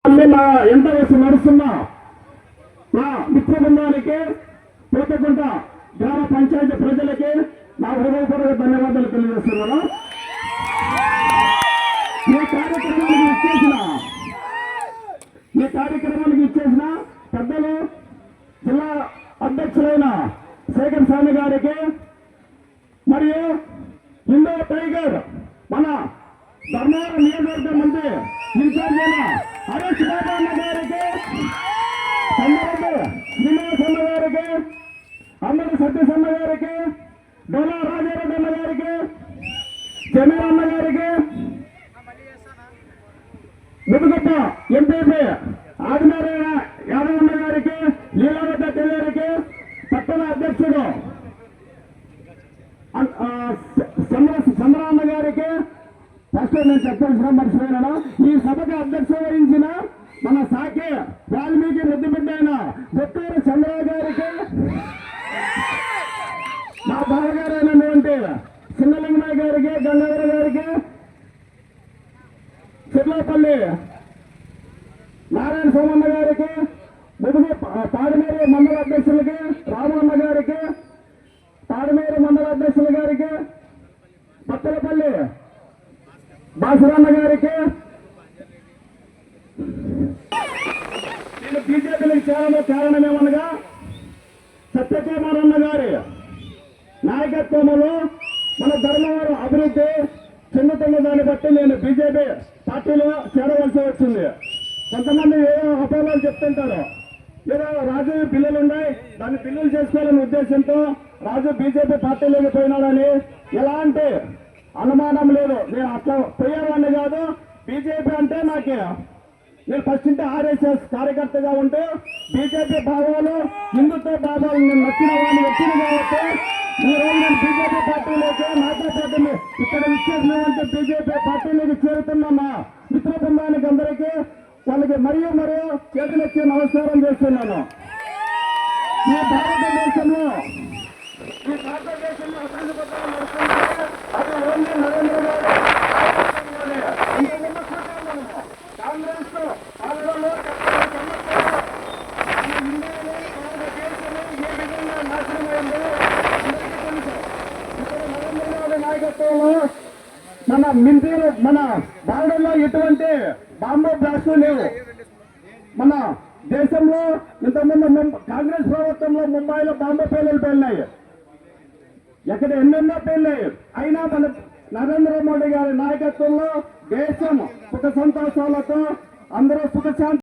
ఎంత వయసు నడుస్తున్నా నా మిత్ర బృందానికి పోతకుంట గ్రామ పంచాయతీ ప్రజలకి నా హృదయపూర్వక ధన్యవాదాలు తెలియజేస్తున్నాను. ఈ కార్యక్రమానికి ఇచ్చేసిన పెద్దలు జిల్లా అధ్యక్షులైన శేఖర్ స్వామి గారికి మరియు ఇండో టైగర్ మన ధర్మవరం నియోజకవర్గం మంత్రి ఇన్ఛార్జ్ అయిన హరీష్ బాబు గారికి, చంద్రరెడ్డి శ్రీనివాసమ్మ గారికి, అమ్మడి సత్యసమ్మ గారికి, డోలా రాజారెడ్డి అమ్మ గారికి, జమీరమ్మ గారికి, ముదుగొప్ప ఎంపీపీ ఆదినారాయణ యాదవమ్మ గారికి, లీలావత గారికి, పట్టణ అధ్యక్షుడు చంద్రమ్మ గారికి, ఫస్ట్ నేను చెప్పాల్సిన మర్చిపోయినా ఈ సభకు అధ్యక్షత వహించిన మన సాకే వాల్మీకి ముద్దుబిడ్డ అయిన గుట్టూరు చంద్రరావు గారికి, నా బావగారైనటువంటి చిన్నలింగమయ్య గారికి, గంగాధర గారికి, చిర్లాపల్లి నారాయణ సోమన్న గారికి, ముదుగు తాడిమేరు మండల అధ్యక్షులకి రామన్న గారికి, తాడిమేరు మండల అధ్యక్షుల గారికి, పత్తలపల్లి బాసురన్న గారికి, నేను బీజేపీలకు చేరడం కారణమేమనగా సత్యకుమార్ అన్న గారి నాయకత్వంలో మన ధర్మవరం అభివృద్ధి చెందుతున్న దాన్ని బట్టి నేను బీజేపీ పార్టీలో చేరవలసి వచ్చింది. కొంతమంది ఏదో అపోహలు చెప్తుంటారు, ఏదో రాజు బిల్లులు ఉన్నాయి దాన్ని బిల్లులు చేసుకోవాలనే ఉద్దేశంతో రాజు బీజేపీ పార్టీలోకి పోయినాడని ఎలాంటి అనుమానం లేదు. నేను అట్లా పోయేవాడిని కాదు. బీజేపీ అంటే నేను ఫస్ట్ ఇంటే ఆర్ఎస్ఎస్ కార్యకర్తగా ఉంటూ బీజేపీ భావాలు, హిందుత్వ భావాలు నేను నచ్చిన వాడిని వచ్చింది కాబట్టి ఈ రోజు నేను బీజేపీ పార్టీలోకి నాతో పాటు ఇక్కడ ఇచ్చేసినటువంటి బీజేపీ పార్టీలోకి చేరుతున్న మా మిత్ర బృందానికి అందరికీ వాళ్ళకి మరియు చేతులెత్తి నమస్కారం చేస్తున్నాను. ఈ భారతదేశంలో అభివృద్ధి పథకాలు నడుస్తుంటే అది ఓన్లీ నరేంద్ర మోడీ కాంగ్రెస్ పాలనలో ఇండియాలో భారతదేశంలో ఏ విధంగా నాశనమైందో అందరికీ తెలుసు. ఇక్కడ నరేంద్ర మోడీ నాయకత్వంలో మన మింటీలు మన భారతంలో ఎటువంటి బాంబు బ్లాస్టులు లేవు. మన దేశంలో ఇంతకుముందు కాంగ్రెస్ ప్రభుత్వంలో ముంబైలో బాంబు పేలులు పేలినాయి, ఎక్కడ ఎన్నెన్నో పేలినాయి. అయినా మన నరేంద్ర మోడీ గారి నాయకత్వంలో దేశం సుఖ సంతోషాలతో అందరూ సుఖ శాంతి